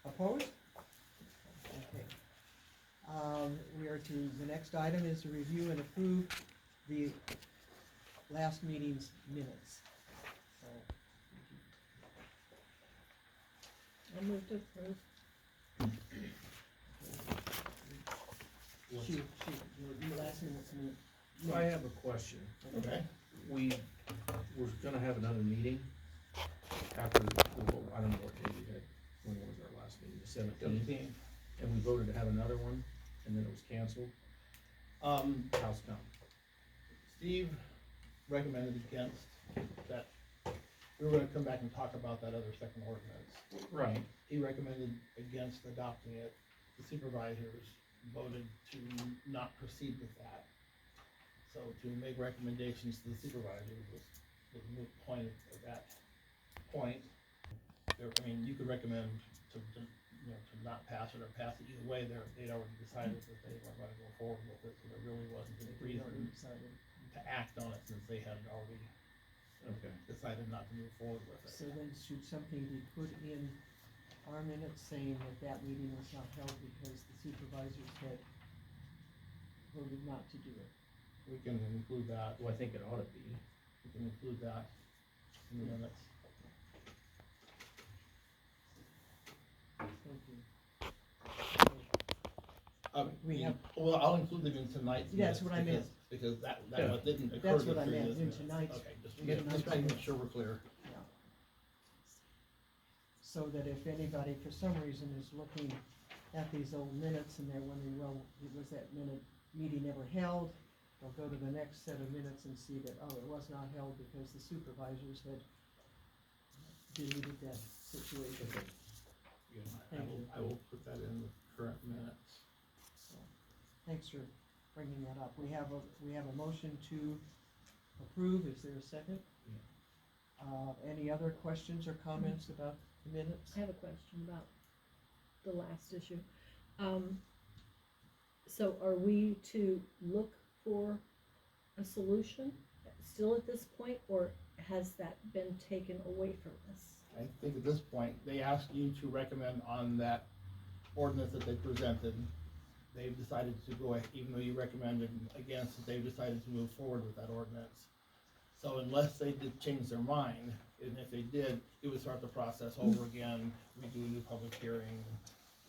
Opposed? Okay. The next item is to review and approve the last meeting's minutes. So, I move to approve. shoot, your last minute's minute. I have a question. Okay. We're gonna have another meeting after, I don't know what day we had, when was our last meeting, the 17th? And we voted to have another one, and then it was canceled. How's come? Steve recommended against that. We were gonna come back and talk about that other second ordinance. Right. He recommended against adopting it. The supervisors voted to not proceed with that. So to make recommendations to the supervisors was the moot point at that point. You could recommend to not pass it or pass it either way. They'd already decided that they weren't gonna go forward with it, so there really wasn't any reason to act on it since they had already decided not to move forward with it. So then should something be put in our minutes saying that that meeting was not held because the supervisors had voted not to do it? We can include that. Well, I think it ought to be. We can include that in the minutes. Thank you. Well, I'll include them in tonight's That's minutes what I meant. because that Yeah. what didn't occur. That's what I during meant, this in minutes. tonight's- Okay, just in making tonight's sure we're clear. Yeah. So that if anybody for some reason is looking at these old minutes and they're wondering, well, was that meeting ever held? They'll go to the next set of minutes and see that, oh, it was not held because the supervisors had deleted that situation. I will put that in the current minutes. So, thanks for bringing that up. We have a motion to approve. Is there a second? Any other questions or comments about the minutes? I have a question about the last issue. So are we to look for a solution still at this point, or has that been taken away from us? I think at this point, they asked you to recommend on that ordinance that they presented. They've decided to go, even though you recommended against it, they've decided to move forward with that ordinance. So unless they did change their mind, and if they did, it would start the process over again, we do a new public hearing,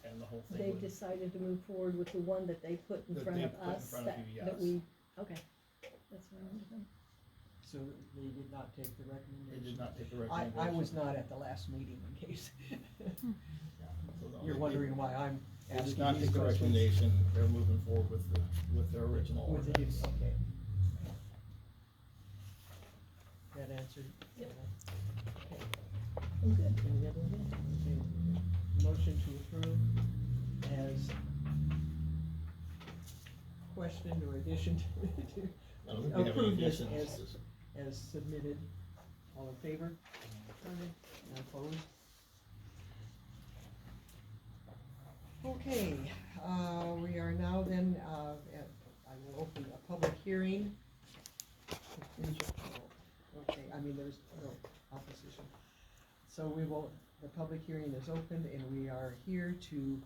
and the whole thing They've would. decided to move forward with the one that they put in That front they of put in us, front of that you, yes. we, okay, that's what I wanted to know. So they did not take the They recommendation? did not take the I recommendation. was not at the last meeting, in case Yeah, so you're they- wondering why I'm They asking did not these take the questions. recommendation, they're moving forward with their original With the new- ordinance. okay. That answered? Yep. Okay. I'm good. Any other? Okay. Motion to approve as questioned or addition to I don't think we have any approve this additions. as submitted. All in favor? None opposed? Okay, we are now then, I will open a public hearing. Okay, there's no opposition. So the public hearing is open and we are here to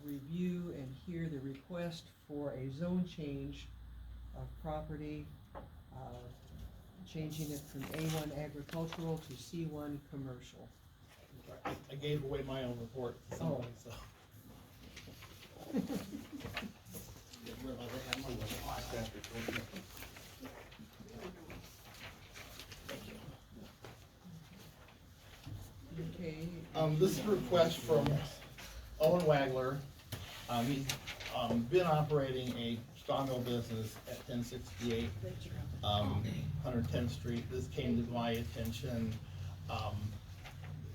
review and hear the request for a zone change of property, changing it from A1 agricultural to C1 commercial. I gave away my own report to somebody, so. Didn't realize I had my little file. Okay. This is a request from Owen Wagler. He's been operating a sawmill business at 1068 110th Street. This came to my attention.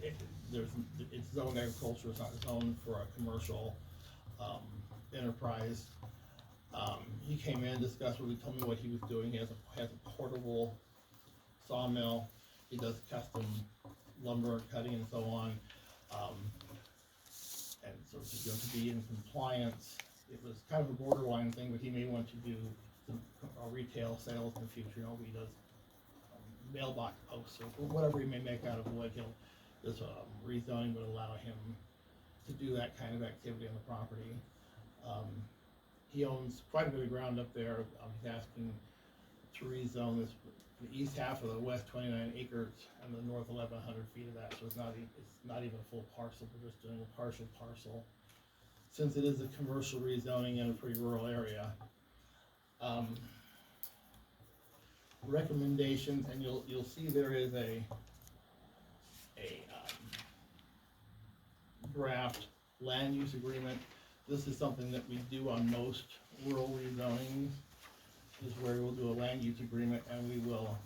It's zoned agriculture, it's not zoned for a commercial enterprise. He came in, discussed what he told me what he was doing. He has a portable sawmill. He does custom lumber cutting and so on. And so to be in compliance, it was kind of a borderline thing, but he may want to do some retail sales in the future. He does mailbox posts or whatever he may make out of wood. This rezoning would allow him to do that kind of activity on the property. He owns quite a bit of ground up there. He's asking to rezone this, the east half of the west 29 acres and the north 1,100 feet of that, so it's not even a full parcel, we're just doing a partial parcel. Since it is a commercial rezoning in a pretty rural area. Recommendations, and you'll see there is a draft land use agreement. This is something that we do on most rural rezonings, is where we'll do a land use agreement and we will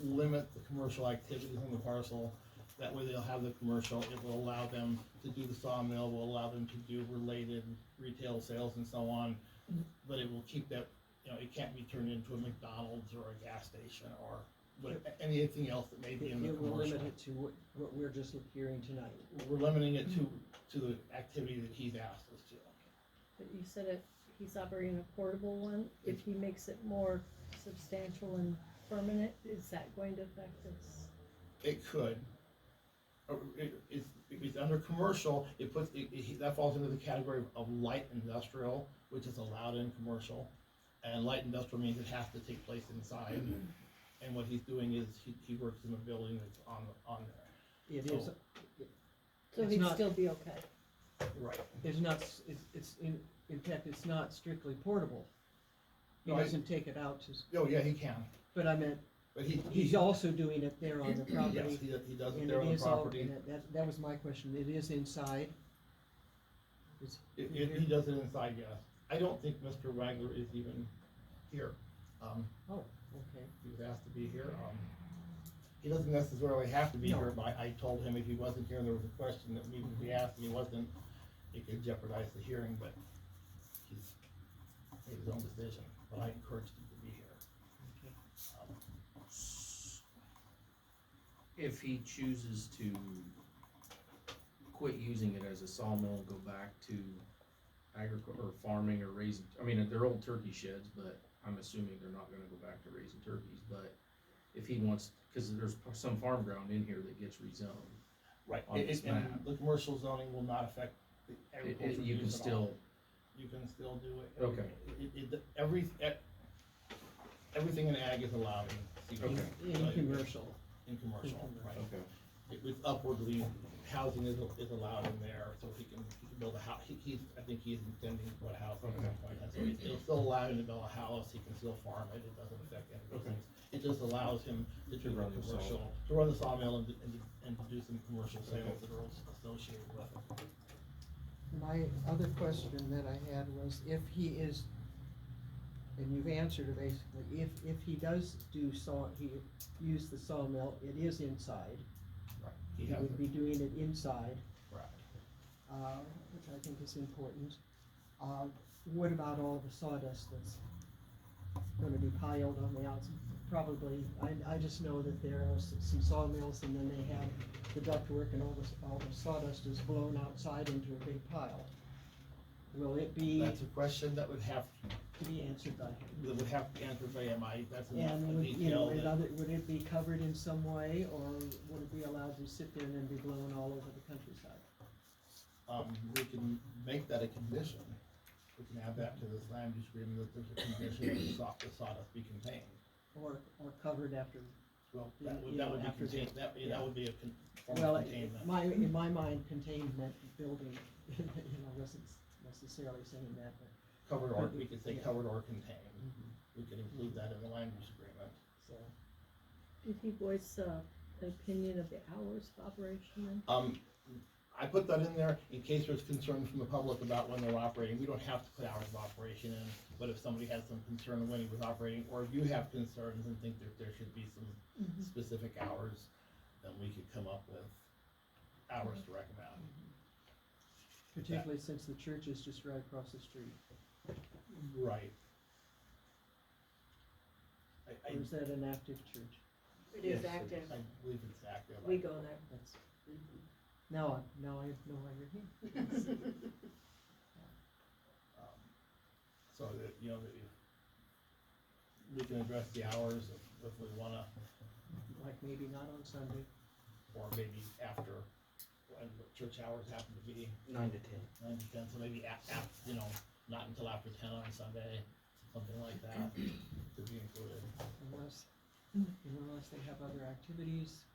limit the commercial activities on the parcel. That way they'll have the commercial, it will allow them to do the sawmill, will allow them to do related retail sales and so on, but it will keep that, it can't be turned into a McDonald's or a gas station or anything else that may be in the It will commercial. limit it to what we're just hearing tonight. We're limiting it to the activity that he's asked us to. But you said he's operating a portable one, if he makes it more substantial and permanent, is that going to affect this? It could. It's under commercial, that falls into the category of light industrial, which is allowed in commercial. And light industrial means it has to take place inside. And what he's doing is he works in a building that's on there. It is, So It's he'd not- still be okay? Right. it's not, it's in fact, it's not strictly portable. He No, I- doesn't take it out to, Oh, yeah, he can, but I meant, but he's also doing it there on the yes, property. he does it And there it on the is all, property. and that was my question, it is inside? He does it inside, yes. I don't think Mr. Wagler is even here. Oh, okay. He was asked to be here. He doesn't necessarily have to be No. here, but I told him if he wasn't here and there was a question that needed to be asked and he wasn't, it could jeopardize the hearing, but he's made his own decision, but I encouraged him to be here. If he chooses to quit using it as a sawmill and go back to or farming or raising, I mean, they're old turkey sheds, but I'm assuming they're not gonna go back to raising turkeys, but if he wants, cause there's some farm ground in here that gets rezoned. Right, On this and map. the commercial zoning will not affect the agricultural You can use at all. still, You can still do it. Okay. Everything in ag is allowed in CB. Okay. In commercial. In commercial, In right. okay, It's upwardly, housing is allowed in there, so he can build a house, I think he's intending to put a house at some point, so it'll still allow him to build a house, he can still farm it, it doesn't affect any of those Okay. things. It just allows him to do the run the commercial, sawmill. to run the sawmill and to do some commercial sales that are associated with it. My other question that I had was if he is, and you've answered it basically, if he does use the sawmill, it is inside. Right. He He has would it, be doing it inside, right. which I think is important. What about all the sawdust that's gonna be piled on the outside? Probably, I just know that there are some sawmills and then they have the ductwork and all the sawdust is blown outside into a big pile. Will it be That's a question that would have to be answered by him? to be answered by MI, that's enough And of would, detail that. would it be covered in some way, or would it be allowed to sit there and then be blown all over the countryside? We can make that a condition. We can add that to this land use agreement, that there's a condition that the sawdust be contained. Or covered after? Well, You that would know, be after the- contained, that yeah. would be a form Well, of containment. in my mind, contained meant building, wasn't necessarily saying that, but, Covered or, we could say Yeah. covered or contained. We could include that in the land use agreement. so. Did he voice, an opinion of the hours of operation then? I put that in there in case there's concern from the public about when they're operating. We don't have to put hours of operation in, but if somebody has some concern when he was operating, or if you have concerns and think that there should be some Mhm. specific hours, then we could come up with hours to recommend. Particularly since the church is just right across the street. Right. Or is that an active church? It Yes, I believe it's active. We go there. That's, now I know why you're here. So that, we can address the hours if we wanna, Like maybe not on Sunday. or maybe after and what church hours happen to be 9 to 10. 9 to 10, so maybe you know, not until after 10 on Sunday, something like that, to be included. Unless they have other activities.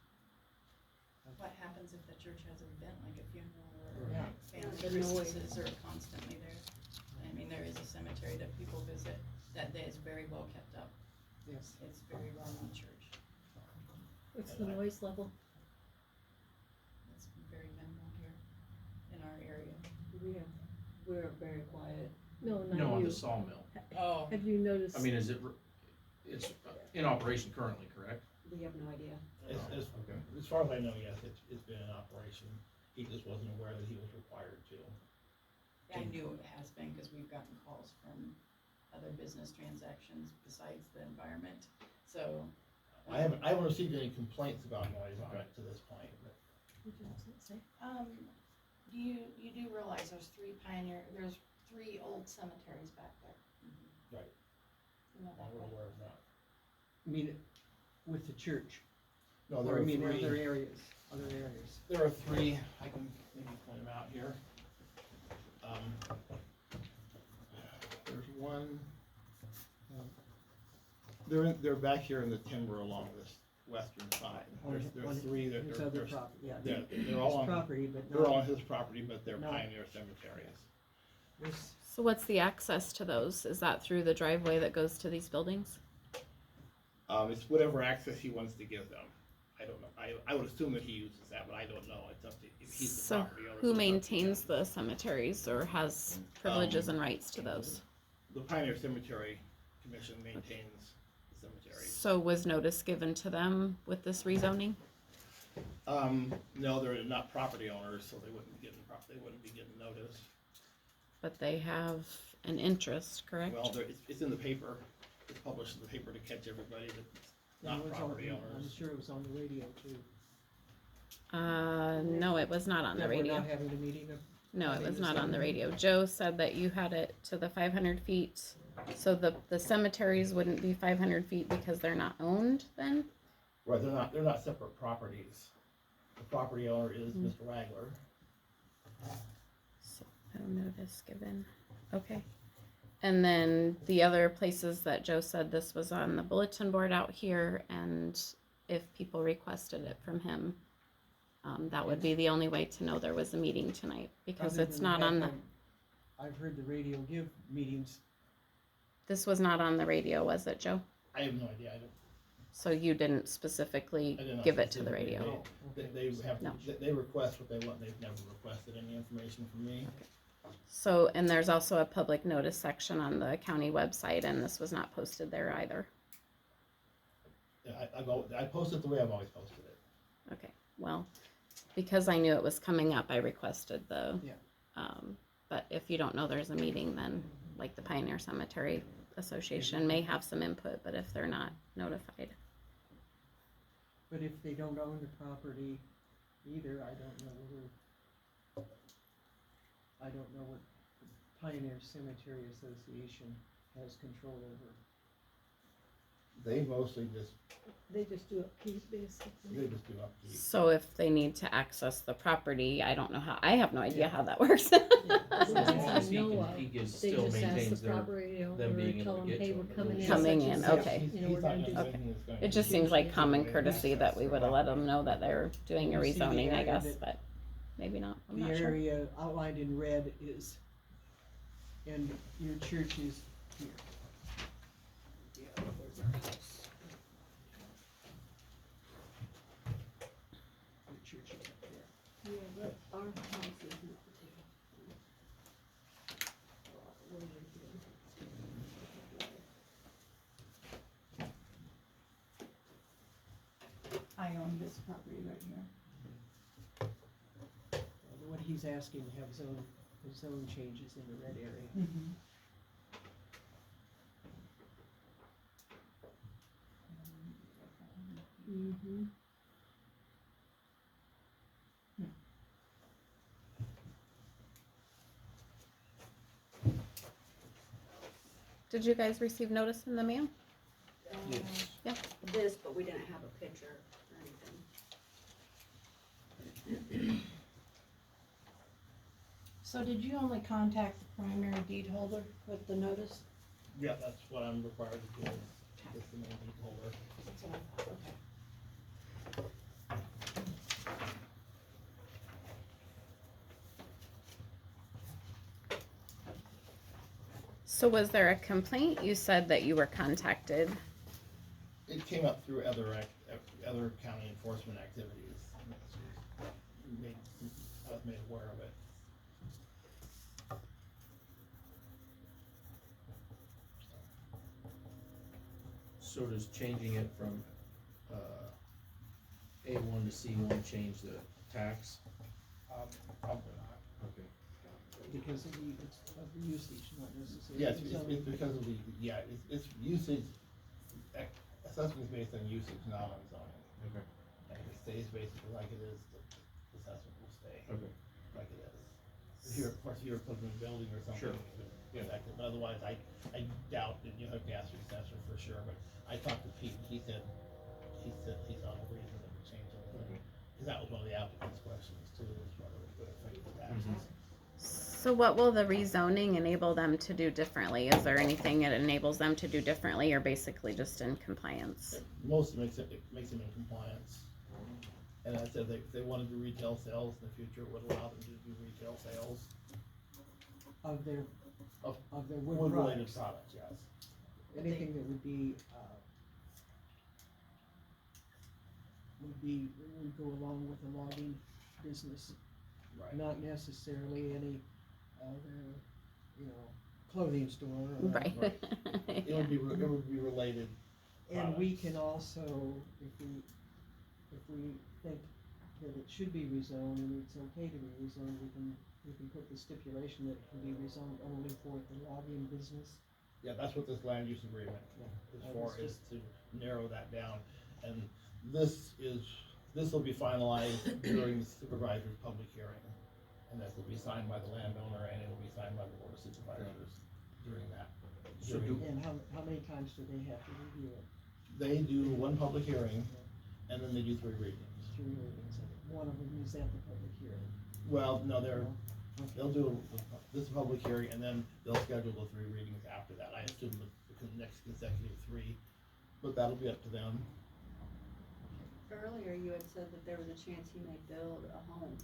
What happens if the church has an event like a funeral Yeah. or family The noise. Christmases are constantly there? I mean, there is a cemetery that people visit that is very well kept up. Yes. It's very well known church. What's the noise level? It's very minimal here in our area. We're very quiet. No, No, not on you. the Sawmill. Oh. Have you noticed? I mean, it's in operation currently, correct? We have no idea. Okay. As far as I know, yes, it's been in operation. He just wasn't aware that he was required to. I knew it has been because we've gotten calls from other business transactions besides the environment, so. I haven't received any complaints about noise on it to this point, but What did it say? You do realize there's there's three old cemeteries back there. Right. You know that, we're right? aware of that. I mean, with the church, No, or there I are mean, three, other areas, other areas. there are three, I can maybe point them out here. There's one, they're back here in the timber along this western side. There's three that There's they're, other property, yeah. they're all His on, property, but they're all not, on his property, but they're No. pioneer cemeteries. this, So what's the access to those? Is that through the driveway that goes to these buildings? It's whatever access he wants to give them. I don't know, I would assume that he uses that, but I don't know, it's up to, if he's the So property owner. who it's up to maintains him. the cemeteries or has privileges and rights to those? The Pioneer Cemetery Commission maintains the cemeteries. So was notice given to them with this rezoning? No, they're not property owners, so they wouldn't be getting notice. But they have an interest, correct? Well, it's in the paper, it's published in the paper to catch everybody that's it not was on, property I'm owners. sure it was on the radio too. No, it was not on the That we're radio. not having a meeting of, No, it having was the not on the same- radio. Joe said that you had it to the 500 feet. So the cemeteries wouldn't be 500 feet because they're not owned then? Right, they're not separate properties. The property owner is Mr. Wagler. So, no notice given. Okay. And then the other places that Joe said this was on the bulletin board out here, and if people requested it from him, that would be the only way to know there was a meeting tonight, because other it's than not the on fact the, that I've heard the radio give meetings, this was not on the radio, was it, Joe? I have no idea, So you didn't specifically I did not give it to the specifically radio? They have, No. they request what they want, they've never requested any information from me. So, and there's also a public notice section on the county website, and this was not posted there either. I post it the way I've always posted it. Okay, well, because I knew it was coming up, I requested the, Yeah. But if you don't know there's a meeting, then like the Pioneer Cemetery Association may have some input, but if they're not notified. but if they don't own the property either, I don't know what the Pioneer Cemetery Association has control over. They mostly They just do upkeep, basically. they just do upkeep. So if they need to access the property, I don't know how, I have no idea how that works. As long as he know can, of. he gives, They still just ask maintains the their, property owner, them being tell able to them, get hey, to we're them. coming in. Coming such in, and such, okay. You know, we're gonna do Okay. It just seems like common courtesy that we would have let them know that they're doing a You see the rezoning, I area guess, that- but maybe not, I'm The not sure. area outlined in red is, and your church is here. Yeah, there's our house. Your church is up there. Yeah, but our house is not there. I own this property right here. What he's asking to have zone changes in the red area. Mm-hmm. Did you guys receive notice in the mail? Yes. Yeah. This, but we didn't have a picture or anything. So did you only contact the primary deed holder with the notice? Yeah, that's what I'm required to do, is the main deed holder. That's what I thought, okay. So was there a complaint? You said that you were contacted. It came up through other county enforcement activities. I was made aware of it. So does changing it from, A1 to C1 change the tax? Probably not. Okay. Because of the usage, not necessarily. Yeah, it's zoning. because of it's usage, assessment is based on usage, not on zoning. Okay. And if it stays basically like it is, the assessment will stay Okay. like it is. If you're, of course, you're putting a building or something, Sure. it would be affected, but otherwise, I doubt that you have to ask your assessor for sure, but I talked to Pete, he said he saw no reason that would change anything. Okay. Cause that was one of the applicant's questions too, is whether it would affect the taxes. So what will the rezoning enable them to do differently? Is there anything it enables them to do differently, or basically just in compliance? Most makes them in compliance. And I said if they wanna do retail sales in the future, it would allow them to do retail sales Of their of wood wood-related products. products, yes. Anything that would go along with the logging business, Right. not necessarily any other, clothing store. or- Right. It would be related. And we can also, if we think that it should be rezoned and it's okay to be rezoned, we can put the stipulation that it can be rezoned only for the logging business. Yeah, that's what this land use agreement is That for, was is to narrow that down. And this will be finalized during the supervisor's public hearing. And this will be signed by the landowner and it will be signed by the board of supervisors during that. So During- And how many times do they have to review it? They do one public hearing and then they do 3 readings. 3 readings, and one of them is at the public hearing. Well, no, Okay. they'll do this public hearing and then they'll schedule the 3 readings after that. I assume the next consecutive 3, but that'll be up to them. Earlier, you had said that there was a chance he may build a home.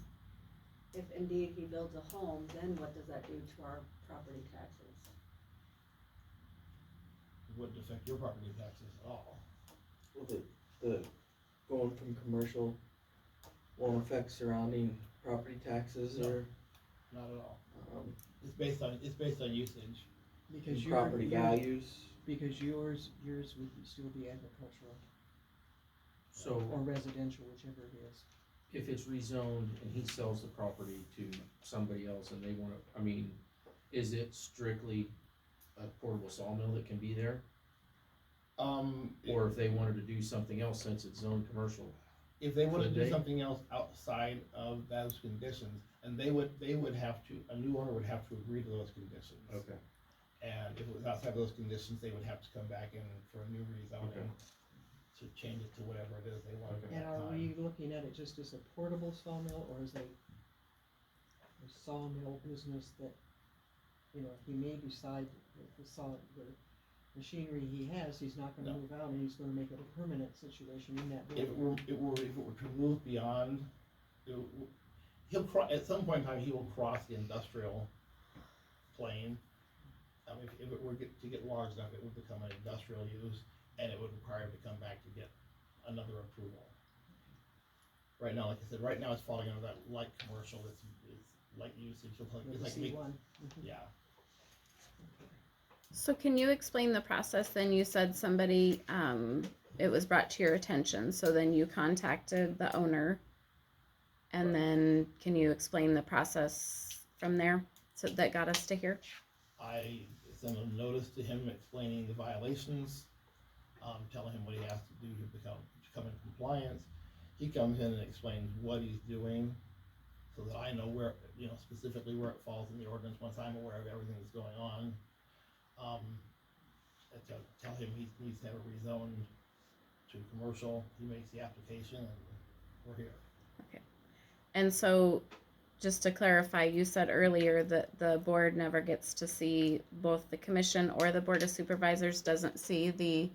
If indeed he builds a home, then what does that do to our property taxes? Wouldn't affect your property taxes at all. Well, the going from commercial won't affect surrounding property taxes No. or, Not at all. um, It's based on usage. Because property values. Because yours would still be agricultural So or residential, whichever it is. if it's rezoned and he sells the property to somebody else and they wanna, is it strictly a portable sawmill that can be there? Or if they wanted to do something else since it's zoned commercial? If they wanted to Could do they? something else outside of those conditions, and a new owner would have to agree to those conditions. Okay. And if it was outside those conditions, they would have to come back in for a new rezoning Okay. to change it to whatever it is they want at Okay. And that are time. we looking at it just as a portable sawmill or as a sawmill business that, he may decide that the machinery he has, he's not gonna No. move out and he's gonna make it a permanent situation in that If building. it were to move beyond, at some point in time, he will cross the industrial plane. If it were to get large enough, it would become an industrial use, and it would require him to come back to get another approval. Right now, like I said, right now it's falling under that light commercial, it's light usage, With it's the like, C1. yeah. So can you explain the process then? You said somebody, it was brought to your attention, so then you contacted the owner. And then can you explain the process from there, so that got us to here? I sent a notice to him explaining the violations, telling him what he has to do to come in compliance. He comes in and explains what he's doing, so that I know where, specifically where it falls in the ordinance, once I'm aware of everything that's going on. And tell him he needs to have it rezoned to commercial, he makes the application, and we're here. And so just to clarify, you said earlier that the board never gets to see, both the commission or the board of supervisors doesn't see the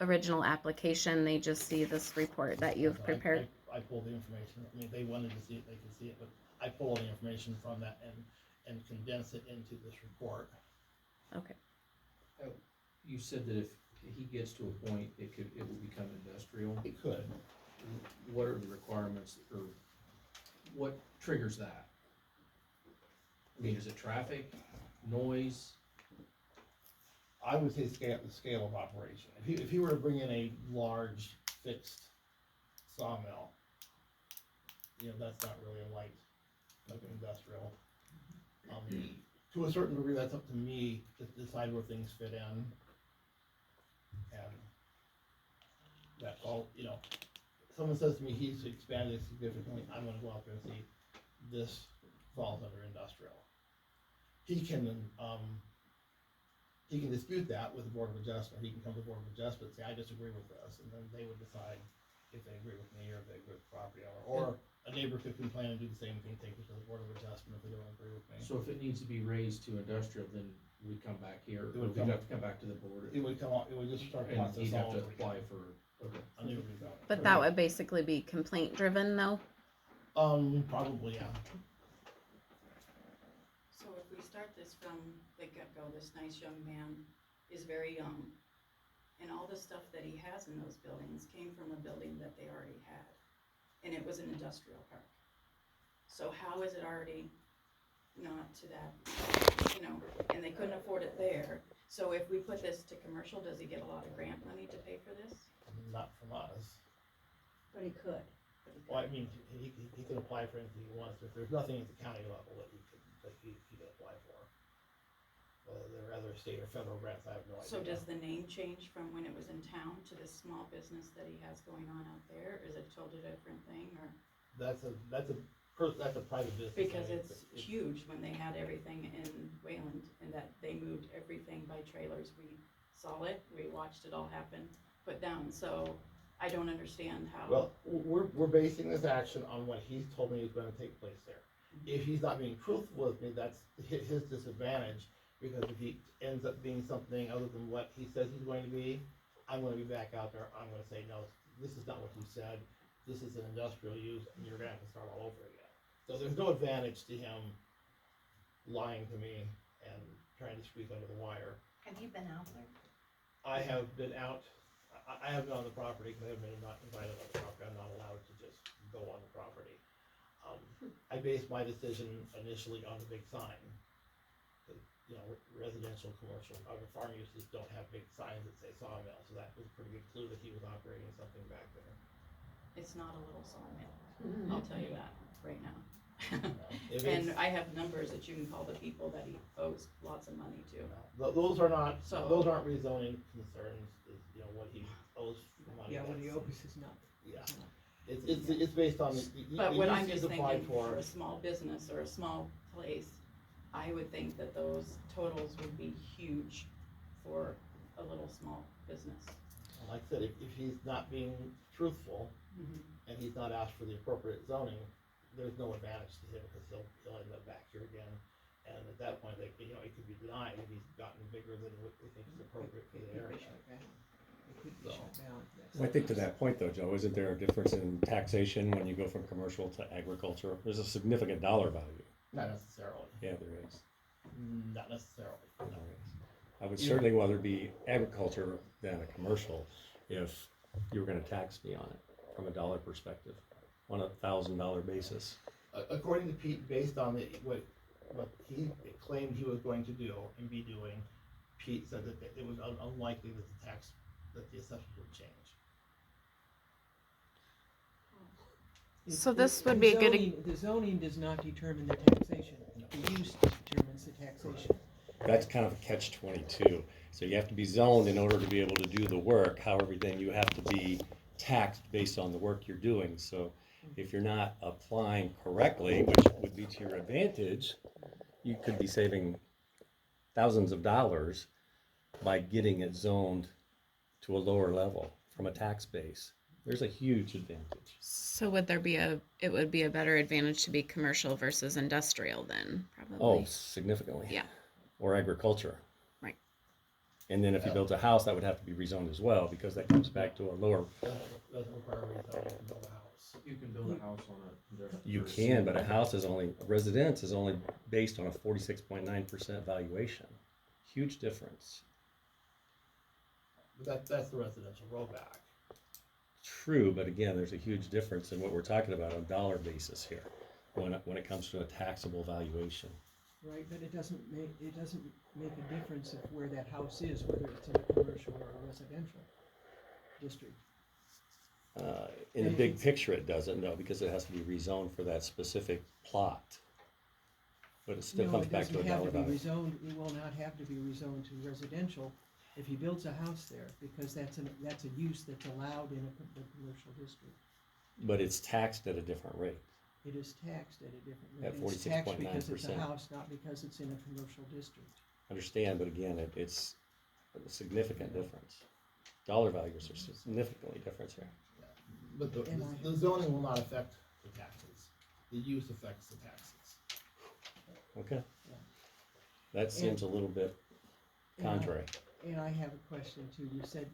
original application, they just see this report that you've So prepared. I pulled the information, I mean, if they wanted to see it, they could see it, but I pull all the information from that and condense it into this report. Okay, You said that if he gets to a point, it will become industrial. It could. What are the requirements, or what triggers that? I mean, is it traffic, noise? I would say the scale of operation. If he were to bring in a large fixed sawmill, you know, that's not really a light, like an industrial. To a certain degree, that's up to me to decide where things fit in. And that's all, you know, someone says to me, he's expanded significantly, I'm gonna go out there and see, this falls under industrial. He can dispute that with the Board of Adjustment, he can come to the Board of Adjustment and say, I disagree with this, and then they would decide if they agree with me or if they agree with the property owner. Or a neighbor could complain and do the same thing, take it to the Board of Adjustment if they don't agree with me. So if it needs to be raised to industrial, then we come back here, It or would we'd come- have to come back to the board. It would come on, it would just start the And process he'd have all to over apply again. for, okay. A new rezoning. but that would basically be complaint driven though? Probably, yeah. So if we start this from the get-go, this nice young man is very young, and all the stuff that he has in those buildings came from a building that they already had, and it was an industrial park. So how is it already not to that, you know, and they couldn't afford it there, so if we put this to commercial, does he get a lot of grant money to pay for this? Not from us. But he could. Well, I mean, he can apply for anything he wants, if there's nothing at the county level that he could apply for. There are other state or federal grants, I have no idea. So does the name change from when it was in town to this small business that he has going on out there, or is it a totally different thing, or? That's a private business. Because I mean, it's huge when they had everything in Wayland, and that they moved everything by trailers. We saw it, we watched it all happen, put down, so I don't understand how. Well, we're basing this action on what he's told me is gonna take place there. If he's not being truthful with me, that's his disadvantage, because if he ends up being something other than what he says he's going to be, I'm gonna be back out there, I'm gonna say, no, this is not what you said, this is an industrial use, and you're gonna have to start all over again. So there's no advantage to him lying to me and trying to squeeze under the wire. Have you been out there? I have been out, I have been on the property, because I have been not invited on the property, I'm not allowed to just go on the property. I based my decision initially on the big sign. You know, residential, commercial, other farm uses don't have big signs that say Sawmill, so that was a pretty good clue that he was operating something back there. It's not a little sawmill, I'll tell you that right now. If And it's- I have numbers that you can call the people that he owes lots of money to. Those are not, So- those aren't rezoning concerns, is, you know, what he owes for money. Yeah, when he that's- owes is not. Yeah, it's based on, But what I'm just applied thinking, for a small business or a small place, I would think that those totals would be huge for a little small business. Like I said, if he's not being truthful, and he's not asked for the appropriate zoning, there's no advantage to him, because he'll end up back here again. And at that point, they, you know, it could be denied if he's gotten bigger than what they think is appropriate for the area. It could be So. shut down. Well, I think to that point though, Joe, isn't there a difference in taxation when you go from commercial to agriculture? There's a significant dollar value. Not necessarily, Yeah, there is. not necessarily, There no. is. I would certainly rather be agriculture than a commercial if you were gonna tax me on it from a dollar perspective, on $1,000 basis. According to Pete, based on what he claimed he was going to do and be doing, Pete said that it was unlikely that the assessment would change. So this would be a good- The zoning does not determine the taxation, the use determines the taxation. That's kind of a catch-22. So you have to be zoned in order to be able to do the work. However, then you have to be taxed based on the work you're doing. So if you're not applying correctly, which would be to your advantage, you could be saving thousands of dollars by getting it zoned to a lower level from a tax base. There's a huge advantage. So would there be it would be a better advantage to be commercial versus industrial then, probably? Oh, significantly. Yeah. Or agriculture. Right. And then if you built a house, that would have to be rezoned as well, because that comes back to a lower, Doesn't require rezoning to build a house. You can build a house on a. you can, but a house is only, a residence is only based on a 46.9% valuation. Huge difference. But that's the residential rollback. True, but again, there's a huge difference in what we're talking about on dollar basis here, when it comes to a taxable valuation. Right, but it doesn't make a difference of where that house is, whether it's in a commercial or a residential district. In the big picture, it doesn't, no, because it has to be rezoned for that specific plot. But it still No, comes it back to a doesn't have dollar to be value. rezoned, it will not have to be rezoned to residential if he builds a house there, because that's a use that's allowed in the commercial district. But it's taxed at a different rate. It is taxed at a different rate. At It's taxed because it's a 46.9%. house, not because it's in a commercial district. Understand, but again, it's a significant difference. Dollar values are significantly different here. But the zoning will not affect the taxes. The use affects the taxes. Okay? That seems a little bit contrary. And I have a question too. You said,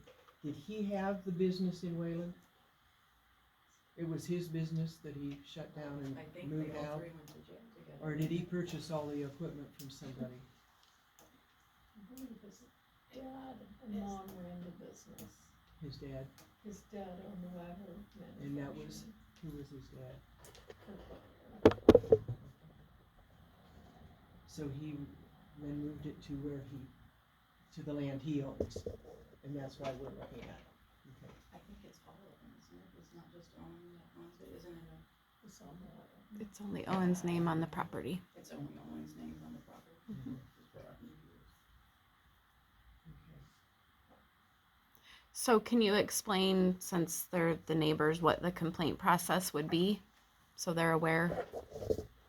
did he have the business in Wayland? It was his business that he shut down and I think moved they all out? three went to jail together. Or did he purchase all the equipment from somebody? I believe his dad and mom ran the business. His dad? His dad owned the ladder And that was, who was his dad? So he then moved it to to the land he owns, and that's why we're looking at. Okay. I think it's all of them, isn't it? It's not just Owen that owns it, isn't it? It's on the ladder. It's only Owen's name on the property. It's only Owen's name on the property. Okay. So can you explain, since they're the neighbors, what the complaint process would be? So they're aware?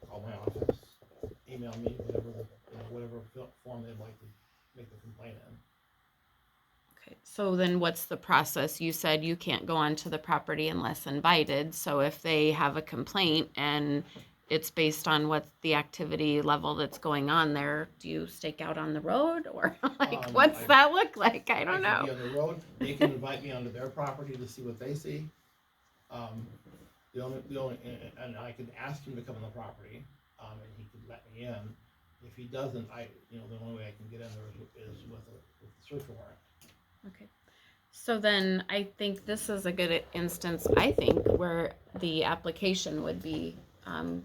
Call my office, email me, whatever form they'd like to make the complaint in. Okay, so then what's the process? You said you can't go onto the property unless invited, so if they have a complaint and it's based on what the activity level that's going on there, do you stake out on the road, or like, what's that look like? I don't know. I can be on the road, they can invite me onto their property to see what they see. The only, and I could ask him to come on the property, and he could let me in. If he doesn't, the only way I can get in there is with a search warrant. Okay. So then I think this is a good instance, I think, where the application would be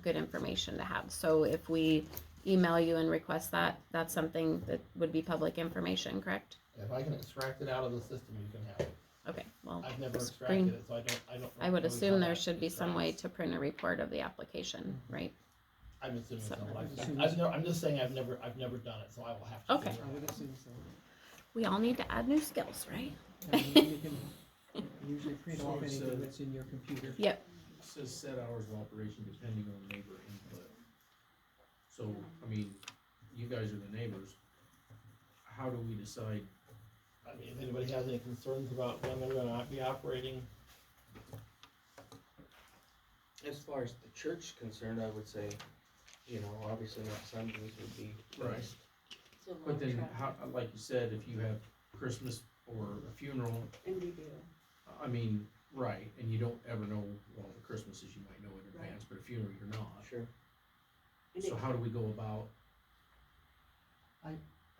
good information to have. So if we email you and request that, that's something that would be public information, correct? If I can extract it out of the system, you can have it. Okay, well, I've never just extracted bring- it, so I don't know. I would really assume how there that should be some way extracts. to print a report of the application, right? I'm assuming so. So- I'm just saying I've never done it, so I will have to. Okay. figure I it would out. assume so. We all need to add new skills, right? I mean, you can usually print So off it's, anything that's in your computer. Yep. It says set hours of operation depending on neighbor input. So, I mean, you guys are the neighbors. How do we decide? I mean, if anybody has any concerns about when they're gonna be operating, As far as the church is concerned, I would say, obviously not Sundays would be Right. best. So low But then, traffic. how, like you said, if you have Christmas or a funeral, NDU. I mean, right, and you don't ever know, well, the Christmases you might know in advance, but a funeral you're not. Sure. And So it- how do we go about?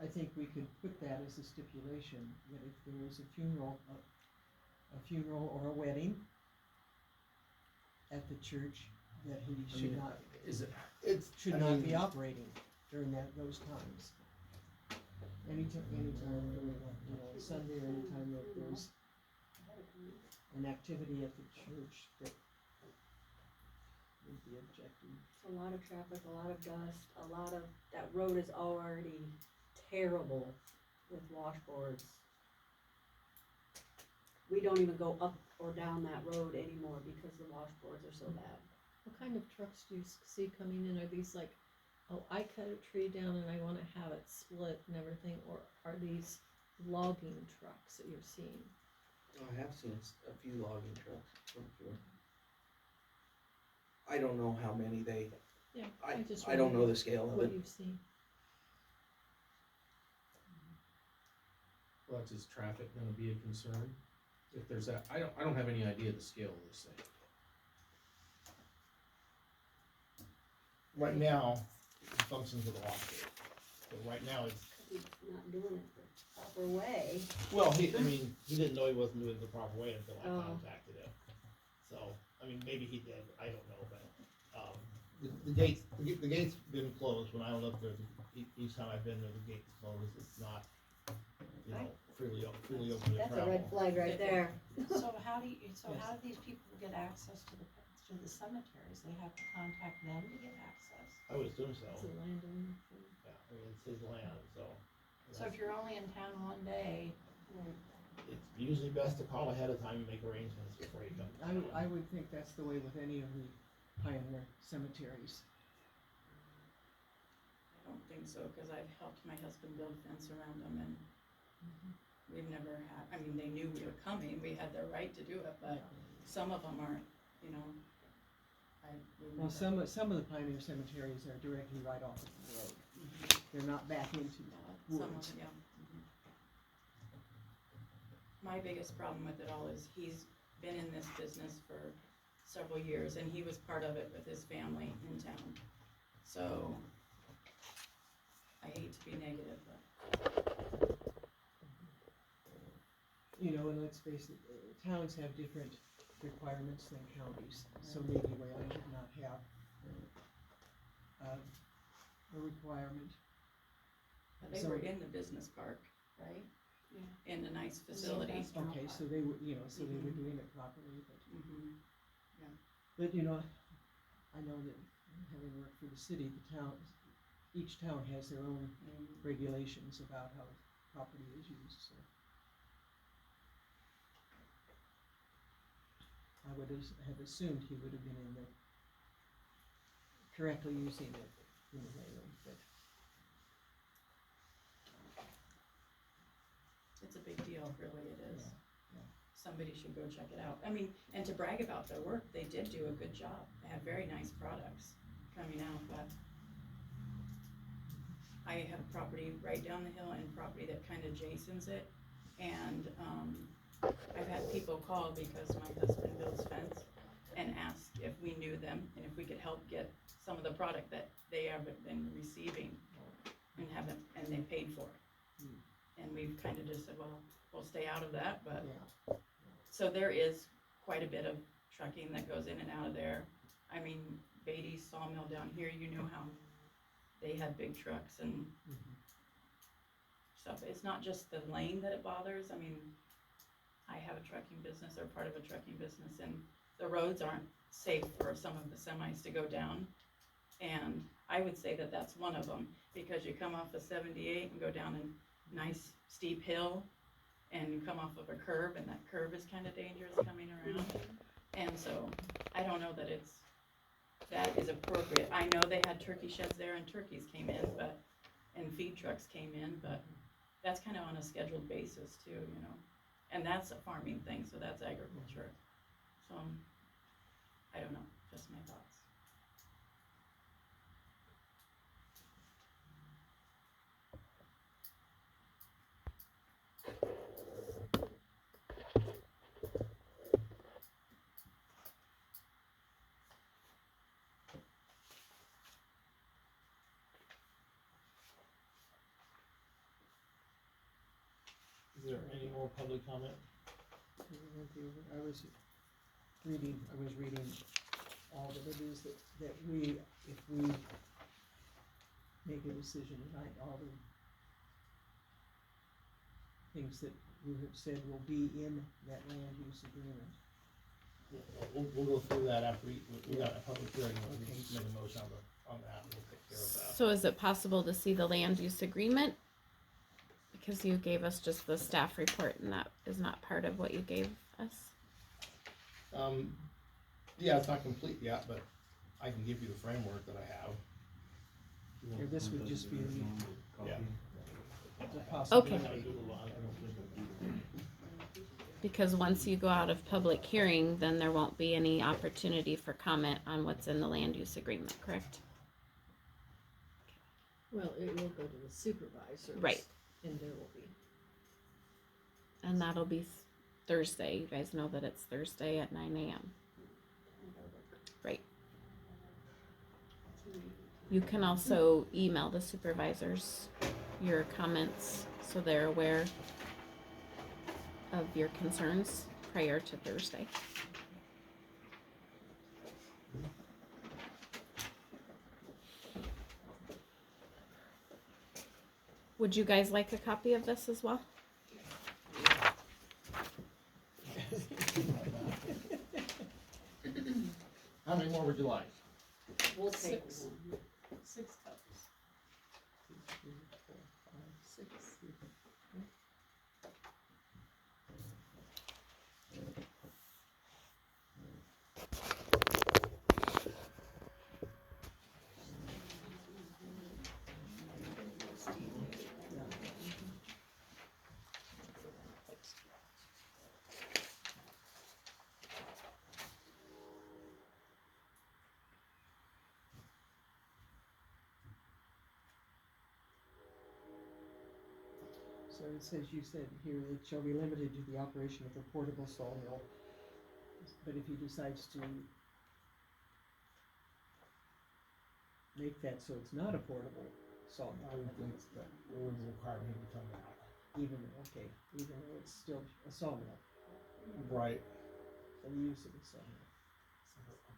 I think we could put that as a stipulation, that if there is a funeral or a wedding at the church, that he I should mean, not, Is it, should not be operating during those times. Anytime during, Sunday or anytime that there's an activity at the church that would be objected. It's a lot of traffic, a lot of dust, that road is already terrible with washboards. We don't even go up or down that road anymore because the washboards are so bad. What kind of trucks do you see coming in? Are these like, oh, I cut a tree down and I wanna have it split and everything, or are these logging trucks that you're seeing? I have seen a few logging trucks come through. I don't know how many Yeah, I don't know the scale of what it. you've seen. Well, is traffic gonna be a concern? If there's that, I don't have any idea the scale of this thing. Right now, it functions with a lock gate. So right now, it's, He's not doing it the proper way. well, he didn't know he wasn't doing it the proper way until I Oh. contacted him. So, maybe he did, I don't know, but, the gate's been closed. When I look there, each time I've been there, the gate's closed. It's not, freely open to That's a travel. red flag right there. So how do these people get access to the cemeteries? They have to contact them to get access? I would assume so. It's a landowner. Yeah, it's his land, so. So if you're only in town one day, It's usually best to call ahead of time and make arrangements before you come. I would think that's the way with any of the pioneer cemeteries. I don't think so, cause I've helped my husband build fence around them and we've never had, I mean, they knew we were coming, we had the right to do it, but some of them aren't, we've Well, never- some of the pioneer cemeteries are directly right off of the road. They're not back into Some of woods. it, yeah. My biggest problem with it all is he's been in this business for several years and he was part of it with his family in town. So, I hate to be negative, but And let's face it, towns have different requirements than counties, so maybe Wayland did not have a requirement. they So- were in the business park, right? Yeah. In a nice facility. Industrial Okay, park. so they were, so they were doing it properly, Mhm. but I know that having worked for the city, each town has their own regulations about how property is used, so. I would have assumed he would have been correctly using it in the Wayland, but. It's a big deal, really it is. Yeah. Somebody should go check it out. I mean, and to brag about their work, they did do a good job. They had very nice products coming out, but I have property right down the hill and property that kind of adjacents it. And, I've had people call because my husband builds fence and ask if we knew them and if we could help get some of the product that they haven't been receiving and they paid for it. And we've kind of just said, well, we'll stay out of that, but, Yeah, so there is quite a bit of trucking that goes in and out of there. I mean, Beatty's Sawmill down here, how they had big trucks and stuff. It's not just the lane that it bothers. I mean, I have a trucking business or part of a trucking business and the roads aren't safe for some of the semis to go down. And I would say that that's one of them, because you come off of 78 and go down a nice steep hill and you come off of a curve and that curve is kind of dangerous coming around. And so I don't know that that is appropriate. I know they had turkey sheds there and turkeys came in, and feed trucks came in, but that's kind of on a scheduled basis too, And that's a farming thing, so that's agriculture. So, I don't know, just my thoughts. Is there any more public comment? I was reading all that it is that if we make a decision tonight, all the things that you have said will be in that land use agreement. We'll go through that after we got a public hearing, we'll Okay. make a motion on that, and we'll take care of that. So is it possible to see the land use agreement? Because you gave us just the staff report and that is not part of what you gave us. Yeah, it's not complete yet, but I can give you the framework that I have. Here, this would just be Yeah. the possibility. Have a Google on it. Because once you go out of public hearing, then there won't be any opportunity for comment on what's in the land use agreement, correct? Well, it will go to the supervisors. Right. And there will be. And that'll be Thursday. You guys know that it's Thursday at 9 a.m. Right. You can also email the supervisors your comments so they're aware of your concerns prior to Thursday. Would you guys like a copy of this as well? How many more would you like? We'll take Six. one. 6 copies. 6. So it says, you said here, it shall be limited to the operation of a portable sawmill. But if he decides to make that so it's not a portable sawmill, I would think that it would require him to come out. even though it's still a sawmill, Right. the use of a sawmill.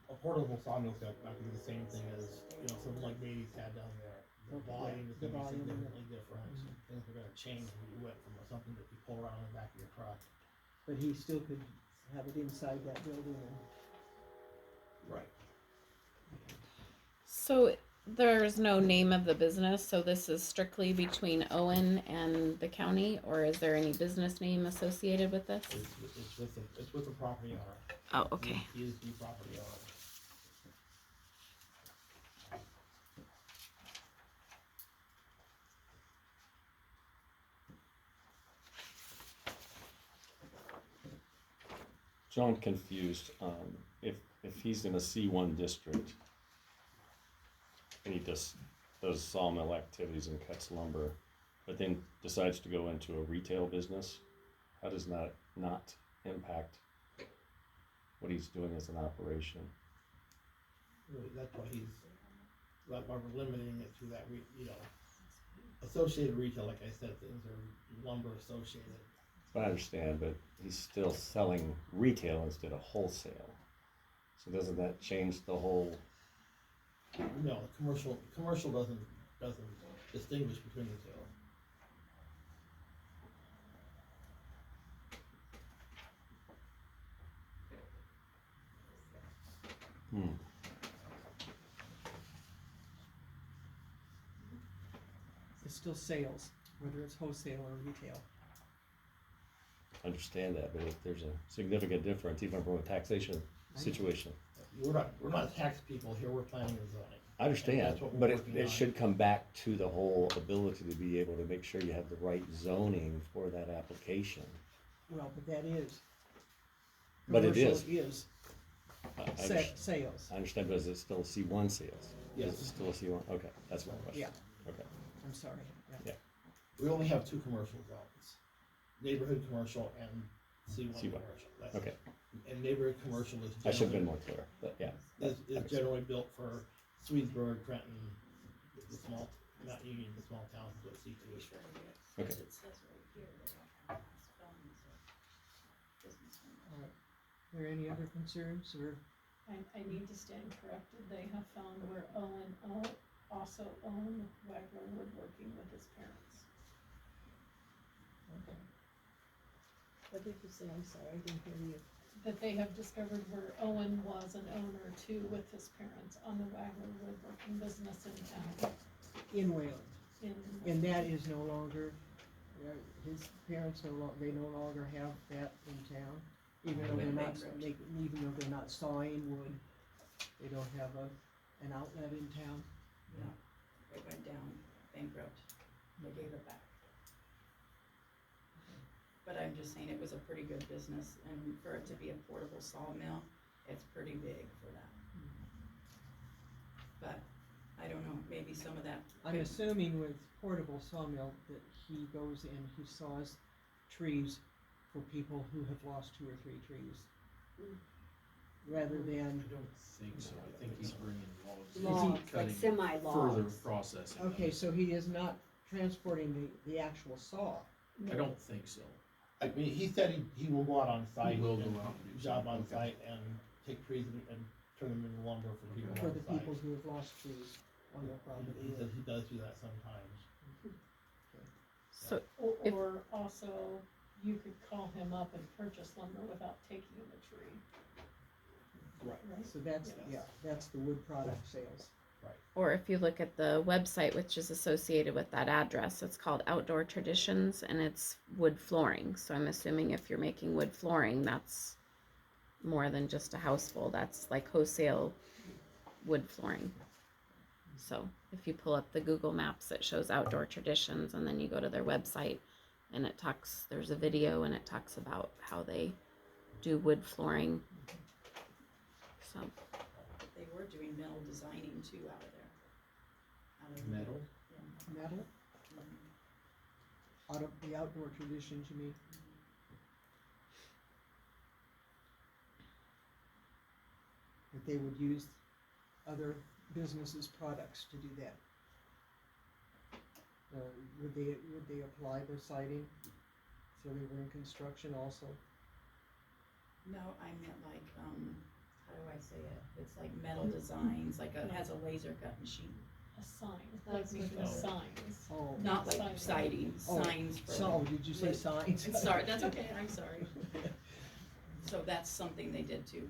A portable sawmill's got not gonna be the same thing as, something like Beatty's had down there. The Okay, volume is the gonna be volume, yeah. significantly different. Things are gonna change when you went from something that you pull around in the back of your truck. But he still could have it inside that building and. Right. So there's no name of the business, so this is strictly between Owen and the county, or is there any business name associated with this? It's with the property owner. Oh, okay. He is the property owner. So I'm confused, if he's in a C1 district and he does sawmill activities and cuts lumber, but then decides to go into a retail business, how does that not impact what he's doing as an operation? Really, that's why we're limiting it to that, associated retail, like I said, things are lumber associated. I understand, but he's still selling retail instead of wholesale. So doesn't that change the whole? No, commercial doesn't distinguish between the two. It's still sales, whether it's wholesale or retail. Understand that, but if there's a significant difference, even from a taxation situation. We're not tax people here, we're planning and zoning. I understand, That's what we're but working it on. should come back to the whole ability to be able to make sure you have the right zoning for that application. Well, but that is. But it is. Commercial is I understand. sales, I understand, but is it still C1 sales? Yes. Is it still a C1? Okay, that's my question. yeah, Okay. I'm sorry, yeah. We only have two commercial zones, neighborhood commercial and C1 C1. commercial. That's Okay, it. And neighborhood commercial is I should have been generally, more clear, but yeah. is that makes generally built for Swedesburg, Trenton, the small, not Union, the small towns, is what C2 is for. Okay. It says right here that it's felons or business owners. All right. Are there any other concerns, or, I need to stand corrected, they have found where Owen also owned Wagner Woodworking with his parents. What did you say? I'm sorry, I didn't hear you. That they have discovered where Owen was an owner too with his parents on the Wagner Woodworking business in town. in Wayland, In, and that is no longer, his parents they no longer have that in town, even though they're not Bankrupt. making, even though they're not sawing wood, they don't have an outlet in town. It went down bankrupt, they gave it back. But I'm just saying it was a pretty good business, and for it to be a portable sawmill, it's pretty big for that. But, I don't know, maybe some of that. I'm assuming with portable sawmill that he goes and he saws trees for people who have lost 2 or 3 trees. Rather I than, don't think so, I think he's bringing logs. Logs, like Cutting semi-logs. further processing. of okay, it. so he is not transporting the actual saw. I don't think so. I mean, he said he will go out on site. He will and go out and do job something, on okay. site and take trees and turn them into lumber for people For on the site. people who have lost trees on their property. He says he does do that sometimes. So, Or, If- or also, you could call him up and purchase lumber without taking the tree, Right. right? So that's, yeah, that's the wood product sales. or if you look at the website, which is associated with that address, it's called Outdoor Traditions, and it's wood flooring. So I'm assuming if you're making wood flooring, that's more than just a houseful. That's like wholesale wood flooring. So if you pull up the Google Maps, it shows Outdoor Traditions, and then you go to their website, and it talks. There's a video, and it talks about how they do wood flooring. So. They were doing metal designing too out of there. Out of Metal? Yeah. Metal, Mhm. out of the outdoor traditions, you mean? That they would use other businesses' products to do that. Would they apply the siding? So they were in construction also? No, I meant like, how do I say it? It's like metal designs, like it has a laser cut machine. A sign, That's like making what- signs. Oh. Not like Siding. siding, Oh, signs for. So, did you say lit- signs? Sorry, that's okay, I'm sorry. So that's something they did too.